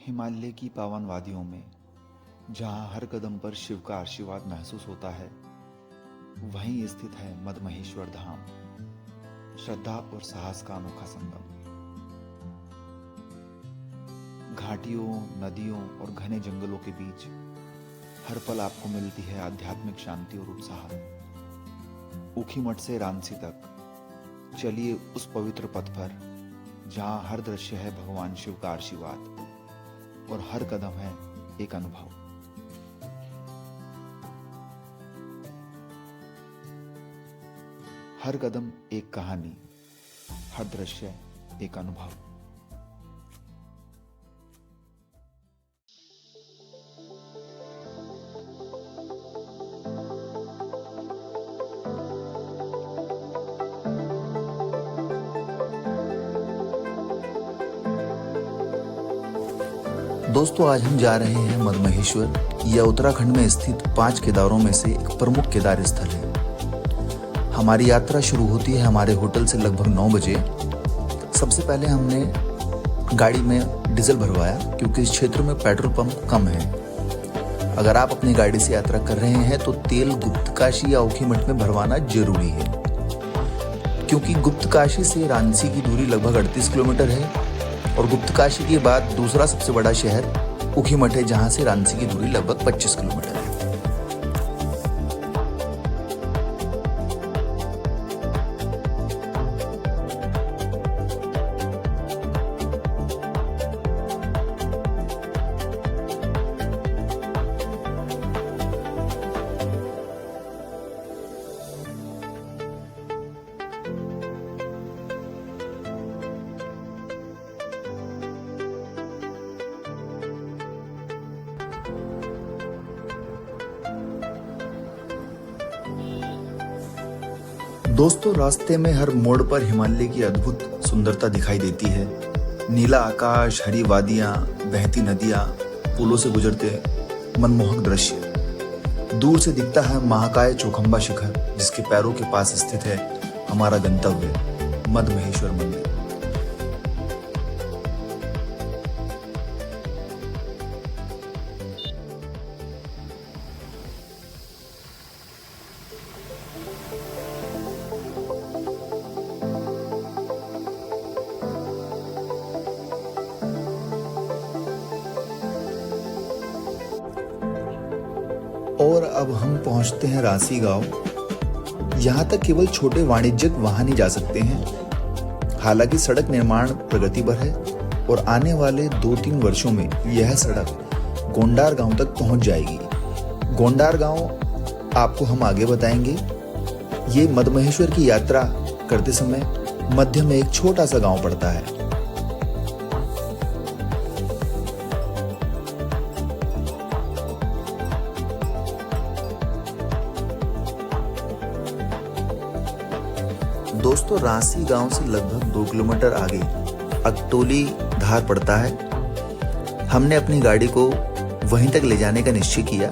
हिमालय की पावन वादियों में जहाँ हर कदम पर शिव का आशीर्वाद महसूस होता है, वहीं स्थित है मदमहेश्वर धाम, श्रद्धा और साहस का अनोखा संगम। घाटियों, नदियों और घने जंगलों के बीच हर पल आपको मिलती है आध्यात्मिक शांति और उत्साह। ऊखीमठ से रांची तक चलिए उस पवित्र पथ पर जहाँ हर दृश्य है भगवान शिव का आशीर्वाद और हर कदम है एक अनुभव। हर कदम एक कहानी, हर दृश्य एक अनुभव। दोस्तों, आज हम जा रहे हैं मदमहेश्वर। यह उत्तराखंड में स्थित 5 केदारों में से एक प्रमुख केदार स्थल है। हमारी यात्रा शुरू होती है हमारे होटल से लगभग 9 बजे। सबसे पहले हमने गाड़ी में डीजल भरवाया क्योंकि इस क्षेत्र में पेट्रोल पंप कम है। अगर आप अपनी गाड़ी से यात्रा कर रहे हैं तो तेल गुप्तकाशी या ऊखीमठ में भरवाना जरूरी है, क्योंकि गुप्तकाशी से रांची की दूरी लगभग 38 किलोमीटर है और गुप्तकाशी के बाद दूसरा सबसे बड़ा शहर ऊखीमठ है, जहां से रांची की दूरी लगभग 25 किलोमीटर है। दोस्तों, रास्ते में हर मोड़ पर हिमालय की अद्भुत सुंदरता दिखाई देती है। नीला आकाश, हरी वादियां, बहती नदियां, पुलों से गुजरते मनमोहक दृश्य। दूर से दिखता है महाकाय चौखंबा शिखर, जिसके पैरों के पास स्थित है हमारा गंतव्य मदमहेश्वर मंदिर। और अब हम पहुंचते हैं रांची गांव। यहाँ तक केवल छोटे वाणिज्यिक वाहन ही जा सकते हैं। हालांकि सड़क निर्माण प्रगति पर है और आने वाले 2-3 वर्षों में यह सड़क गोंडार गांव तक पहुंच जाएगी। गोंडार गांव आपको हम आगे बताएंगे। ये मदमहेश्वर की यात्रा करते समय मध्य में एक छोटा सा गांव पड़ता है। दोस्तों, रांची गांव से लगभग 2 किलोमीटर आगे अकटोली धार पड़ता है। हमने अपनी गाड़ी को वहीं तक ले जाने का निश्चय किया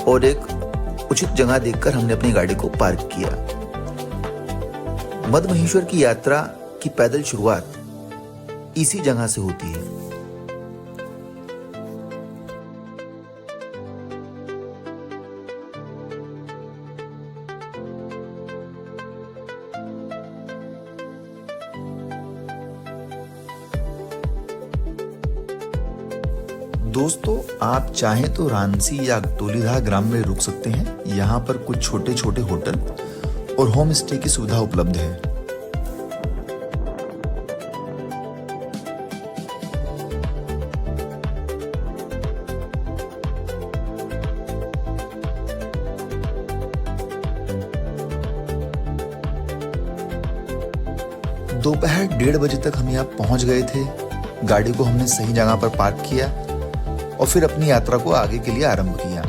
और एक उचित जगह देखकर हमने अपनी गाड़ी को पार्क किया। मदमहेश्वर की यात्रा की पैदल शुरुआत इसी जगह से होती है। दोस्तों, आप चाहें तो रांची या अकटोलीधार ग्राम में रुक सकते हैं। यहाँ पर कुछ छोटे छोटे होटल और होम स्टे की सुविधा उपलब्ध है। दोपहर 1:30 बजे तक हम यहाँ पहुंच गए थे। गाड़ी को हमने सही जगह पर पार्क किया और फिर अपनी यात्रा को आगे के लिए आरंभ किया।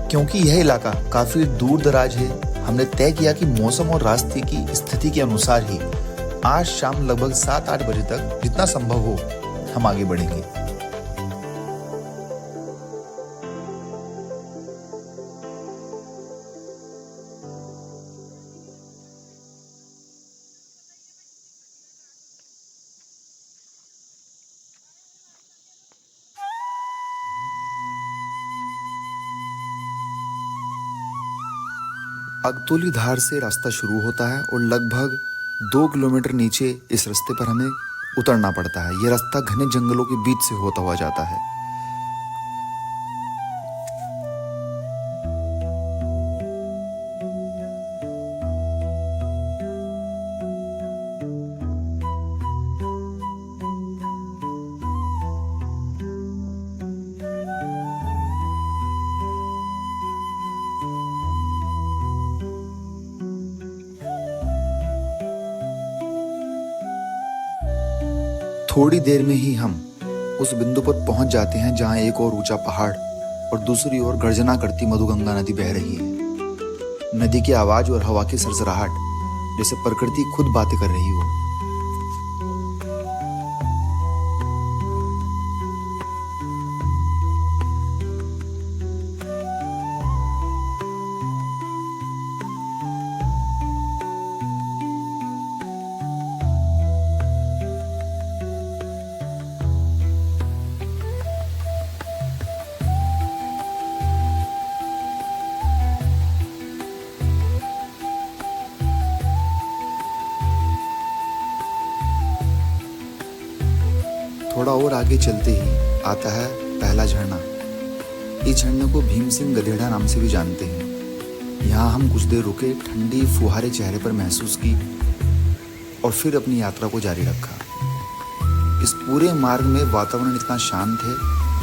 क्योंकि यह इलाका काफी दूर दराज है, हमने तय किया कि मौसम और रास्ते की स्थिति के अनुसार ही आज शाम लगभग 7-8 बजे तक जितना संभव हो हम आगे बढ़ेंगे। अगतोली धार से रास्ता शुरू होता है और लगभग 2 किलोमीटर नीचे इस रास्ते पर हमें उतरना पड़ता है। यह रास्ता घने जंगलों के बीच से होता हुआ जाता है। थोड़ी देर में ही हम उस बिंदु पर पहुंच जाते हैं जहां एक और ऊंचा पहाड़ और दूसरी ओर गर्जना करती मधुगंगा नदी बह रही है। नदी की आवाज और हवा की सरसराहट जैसे प्रकृति खुद बातें कर रही हो। थोड़ा और आगे चलते ही आता है पहला झरना। इस झरने को भीम सिंह गधेड़ा नाम से भी जानते हैं। यहाँ हम कुछ देर रुके, ठंडी फुहारे चेहरे पर महसूस की और फिर अपनी यात्रा को जारी रखा। इस पूरे मार्ग में वातावरण इतना शांत है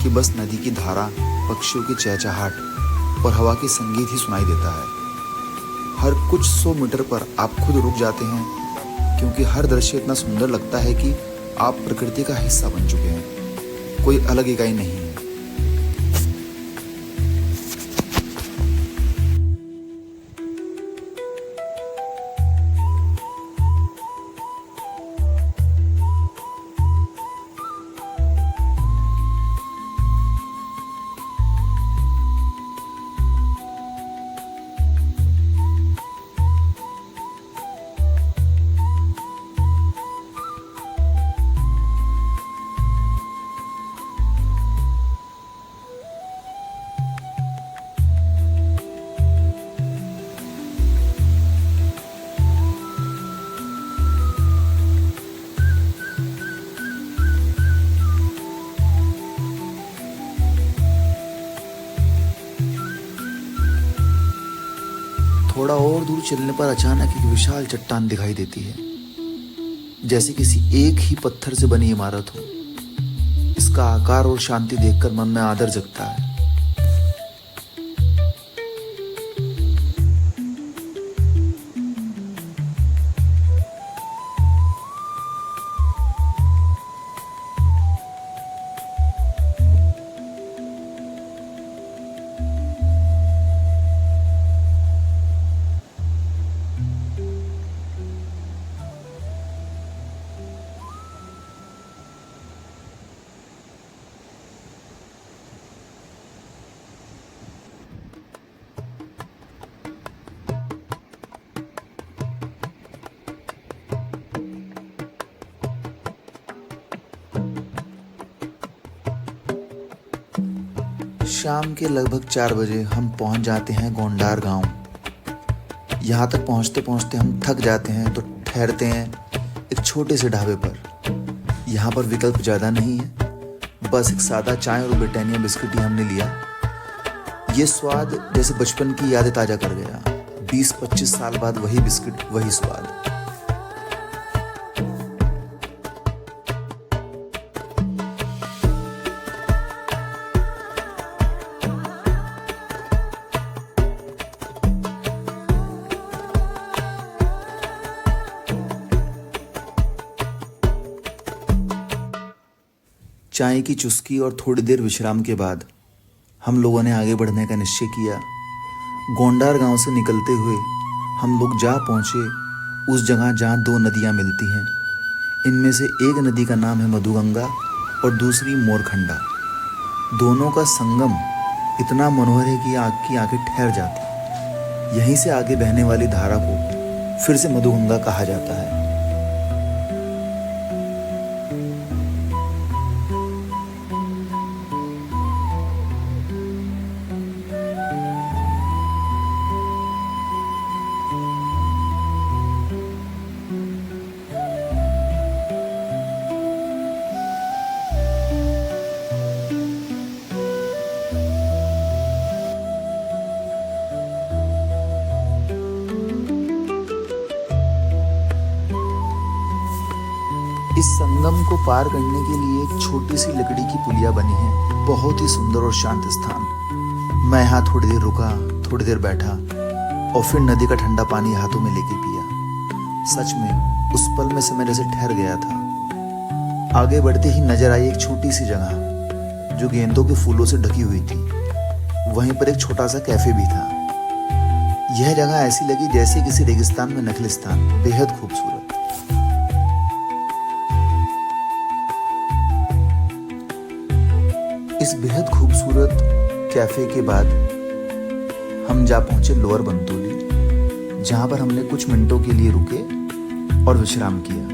कि बस नदी की धारा, पक्षियों की चहचहाट और हवा की संगीत ही सुनाई देता है। हर कुछ 100 मीटर पर आप खुद रुक जाते हैं क्योंकि हर दृश्य इतना सुंदर लगता है कि आप प्रकृति का हिस्सा बन चुके हैं, कोई अलग इकाई नहीं है। थोड़ा और दूर चलने पर अचानक एक विशाल चट्टान दिखाई देती है, जैसे किसी एक ही पत्थर से बनी इमारत हो। इसका आकार और शांति देखकर मन में आदर जगता है। शाम के लगभग 4 बजे हम पहुंच जाते हैं गोंडार गांव। यहाँ तक पहुंचते पहुंचते हम थक जाते हैं तो ठहरते हैं एक छोटे से ढाबे पर। यहाँ पर विकल्प ज़्यादा नहीं है, बस एक सादा चाय और ब्रिटानिया बिस्किट ही हमने लिया। ये स्वाद जैसे बचपन की यादें ताज़ा कर गया। 20-25 साल बाद वही बिस्किट, वही स्वाद। चाय की चुस्की और थोड़ी देर विश्राम के बाद हम लोगों ने आगे बढ़ने का निश्चय किया। गोंडार गांव से निकलते हुए हम लोग जा पहुंचे उस जगह जहां 2 नदियां मिलती हैं। इनमें से एक नदी का नाम है मधुगंगा और दूसरी मोरखंडा। दोनों का संगम इतना मनोहर है कि आपकी आंखें ठहर जाती। यहीं से आगे बहने वाली धारा को फिर से मधुगंगा कहा जाता है। इस संगम को पार करने के लिए एक छोटी सी लकड़ी की पुलिया बनी है। बहुत ही सुंदर और शांत स्थान। मैं यहाँ थोड़ी देर रुका, थोड़ी देर बैठा और फिर नदी का ठंडा पानी हाथों में लेके पिया। सच में उस पल में समय जैसे ठहर गया था। आगे बढ़ते ही नजर आई एक छोटी सी जगह जो गेंदों के फूलों से ढकी हुई थी। वहीं पर एक छोटा सा कैफे भी था। यह जगह ऐसी लगी जैसे किसी रेगिस्तान में नखलिस्तान, बेहद खूबसूरत। इस बेहद खूबसूरत कैफे के बाद हम जा पहुंचे लोअर बंतोली, जहां पर हमने कुछ मिनटों के लिए रुके और विश्राम किया।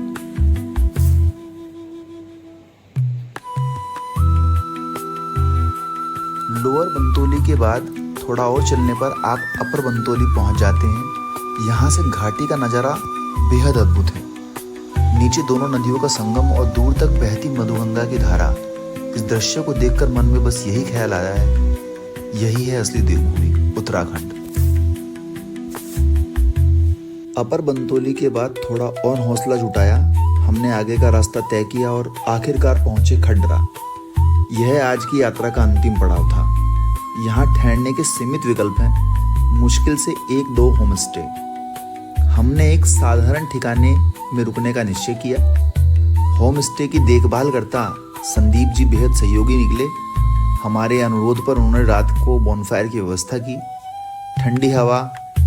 लोअर बंतोली के बाद थोड़ा और चलने पर आप अपर बंतोली पहुंच जाते हैं। यहाँ से घाटी का नज़ारा बेहद अद्भुत है। नीचे दोनों नदियों का संगम और दूर तक बहती मधुगंगा की धारा। इस दृश्य को देखकर मन में बस यही ख्याल आया है, यही है असली देवभूमि उत्तराखंड। अपर बंतोली के बाद थोड़ा और हौसला जुटाया, हमने आगे का रास्ता तय किया और आखिरकार पहुंचे खड्डरा। यह आज की यात्रा का अंतिम पड़ाव था। यहाँ ठहरने के सीमित विकल्प हैं, मुश्किल से 1-2 होम स्टे। हमने एक साधारण ठिकाने में रुकने का निश्चय किया। होम स्टे की देखभाल करता संदीप जी बेहद सहयोगी निकले। हमारे अनुरोध पर उन्होंने रात को बॉनफायर की व्यवस्था की। ठंडी हवा,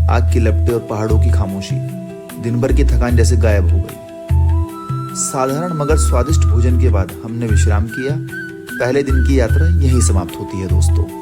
आग की लपटें और पहाड़ों की खामोशी दिन भर की थकान जैसे गायब हो गई। साधारण मगर स्वादिष्ट भोजन के बाद हमने विश्राम किया। पहले दिन की यात्रा यहीं समाप्त होती है दोस्तों।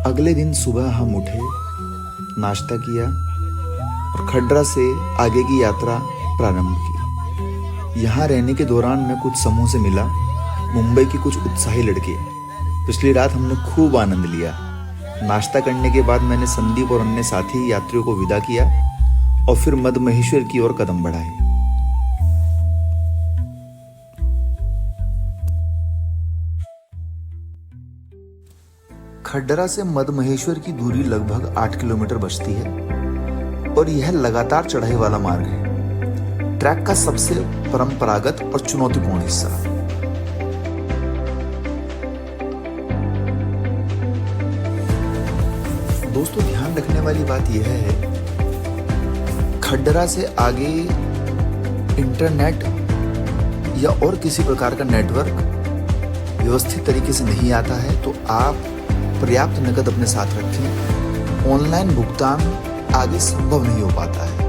अगले दिन सुबह हम उठे, नाश्ता किया और खड्डरा से आगे की यात्रा प्रारंभ की। यहाँ रहने के दौरान मैं कुछ समूह से मिला, मुंबई की कुछ उत्साही लड़के। पिछली रात हमने खूब आनंद लिया। नाश्ता करने के बाद मैंने संदीप और अन्य साथी यात्रियों को विदा किया और फिर मद महेश्वर की ओर कदम बढ़ाए। खड्डरा से मद महेश्वर की दूरी लगभग 8 किलोमीटर बचती है और यह लगातार चढ़ाई वाला मार्ग है। ट्रैक का सबसे परंपरागत और चुनौतीपूर्ण हिस्सा। दोस्तों, ध्यान रखने वाली बात यह है, खड्डरा से आगे इंटरनेट या और किसी प्रकार का नेटवर्क व्यवस्थित तरीके से नहीं आता है, तो आप पर्याप्त नकद अपने साथ रखें। ऑनलाइन भुगतान आगे संभव नहीं हो पाता है।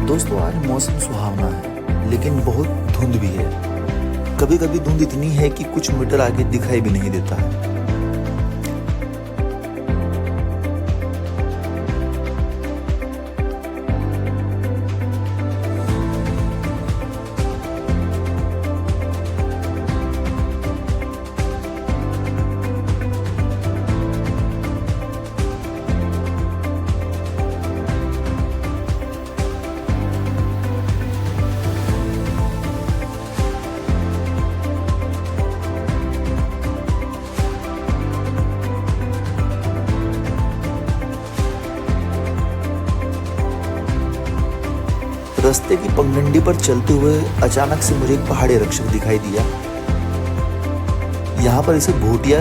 दोस्तों, आज मौसम सुहावना है, लेकिन बहुत धुंध भी है। कभी कभी धुंध इतनी है कि कुछ मीटर आगे दिखाई भी नहीं देता है। रास्ते की पगडंडी पर चलते हुए अचानक से मुझे एक पहाड़ी रक्षक दिखाई दिया। यहाँ पर इसे भोटिया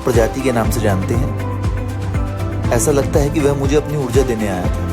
प्रजाति के नाम से जानते हैं। ऐसा लगता है कि वह मुझे अपनी ऊर्जा देने आया था।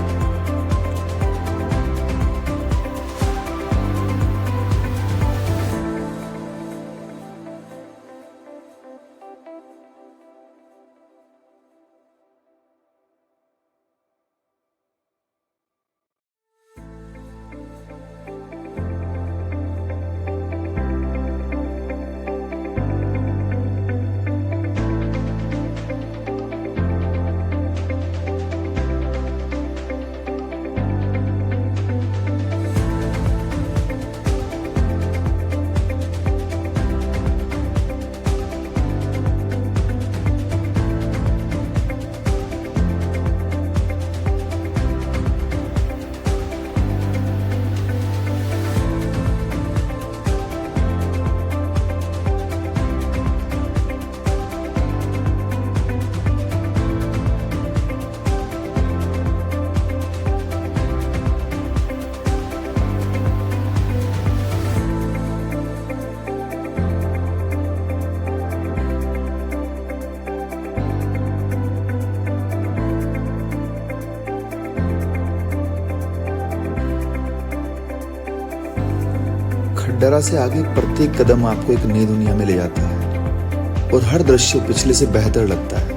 खंडारा से आगे प्रत्येक कदम आपको एक नई दुनिया में ले जाता है और हर दृश्य पिछले से बेहतर लगता है।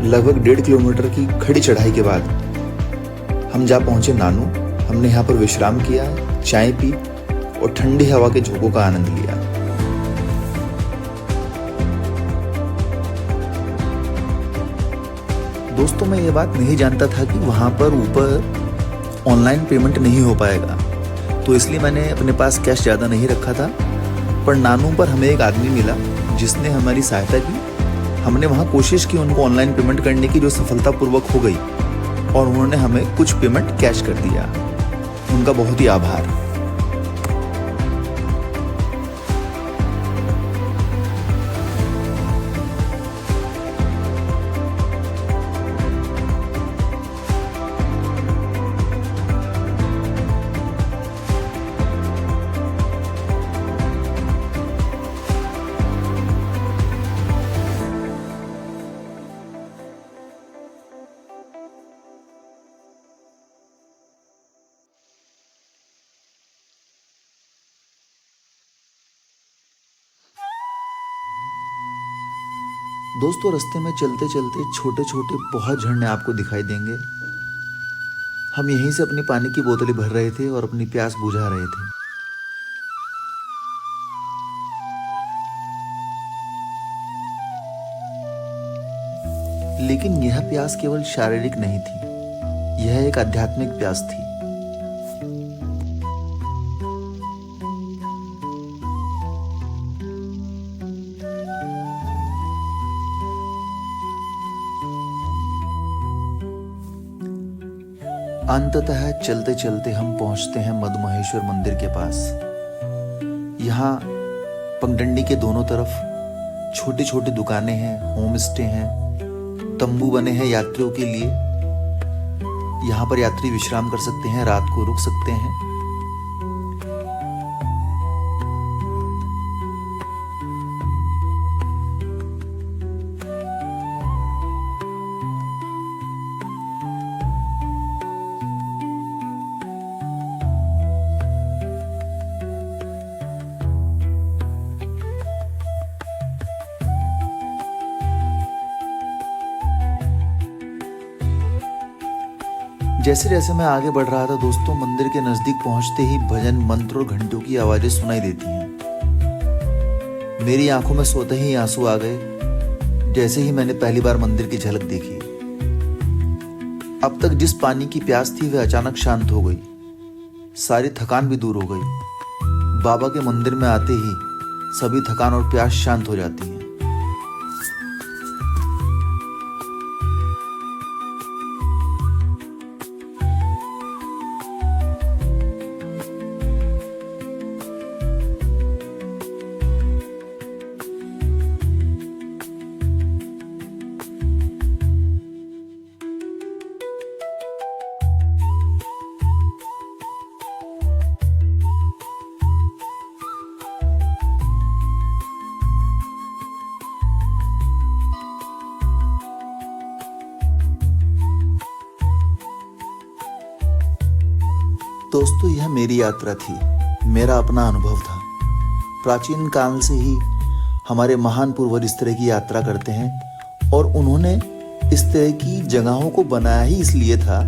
लगभग 1.5 किलोमीटर की खड़ी चढ़ाई के बाद हम जा पहुंचे नानू। हमने यहाँ पर विश्राम किया, चाय पी और ठंडी हवा के झोंकों का आनंद लिया। दोस्तों, मैं ये बात नहीं जानता था कि वहाँ पर ऊपर ऑनलाइन पेमेंट नहीं हो पाएगा, तो इसलिए मैंने अपने पास कैश ज़्यादा नहीं रखा था। पर नानू पर हमें एक आदमी मिला जिसने हमारी सहायता की। हमने वहाँ कोशिश की उनको ऑनलाइन पेमेंट करने की, जो सफलतापूर्वक हो गई और उन्होंने हमें कुछ पेमेंट कैश कर दिया। उनका बहुत ही आभार। दोस्तों, रास्ते में चलते चलते छोटे छोटे बहुत झरने आपको दिखाई देंगे। हम यहीं से अपनी पानी की बोतलें भर रहे थे और अपनी प्यास बुझा रहे थे। लेकिन यह प्यास केवल शारीरिक नहीं थी, यह एक आध्यात्मिक प्यास थी। अंततः चलते चलते हम पहुंचते हैं मधुमहेश्वर मंदिर के पास। यहाँ पगडंडी के दोनों तरफ छोटी छोटी दुकानें हैं, होम स्टे हैं, तंबू बने हैं यात्रियों के लिए। यहाँ पर यात्री विश्राम कर सकते हैं, रात को रुक सकते हैं। जैसे जैसे मैं आगे बढ़ रहा था दोस्तों, मंदिर के नजदीक पहुंचते ही भजन, मंत्र और घंटों की आवाजें सुनाई देती हैं। मेरी आंखों में सोते ही आंसू आ गए जैसे ही मैंने पहली बार मंदिर की झलक देखी। अब तक जिस पानी की प्यास थी वह अचानक शांत हो गई, सारी थकान भी दूर हो गई। बाबा के मंदिर में आते ही सभी थकान और प्यास शांत हो जाती है। दोस्तों, यह मेरी यात्रा थी, मेरा अपना अनुभव था। प्राचीन काल से ही हमारे महान पूर्वज इस तरह की यात्रा करते हैं और उन्होंने इस तरह की जगहों को बनाया ही इसलिए था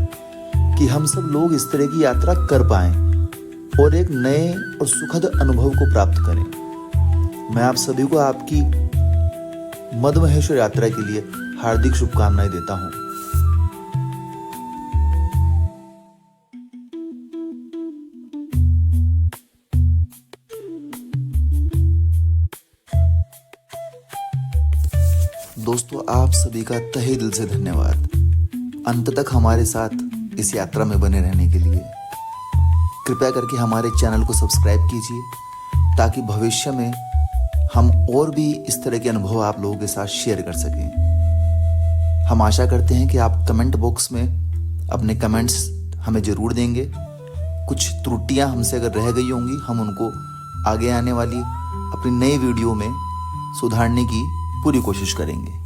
कि हम सब लोग इस तरह की यात्रा कर पाएं और एक नए और सुखद अनुभव को प्राप्त करें। मैं आप सभी को आपकी मदमहेश्वर यात्रा के लिए हार्दिक शुभकामनाएं देता हूं। दोस्तों, आप सभी का तहे दिल से धन्यवाद अंत तक हमारे साथ इस यात्रा में बने रहने के लिए। कृपया करके हमारे चैनल को सब्सक्राइब कीजिए ताकि भविष्य में हम और भी इस तरह के अनुभव आप लोगों के साथ शेयर कर सकें। हम आशा करते हैं कि आप कमेंट बॉक्स में अपने कमेंट्स हमें ज़रूर देंगे। कुछ त्रुटियां हमसे अगर रह गई होंगी, हम उनको आगे आने वाली अपनी नई वीडियो में सुधारने की पूरी कोशिश करेंगे।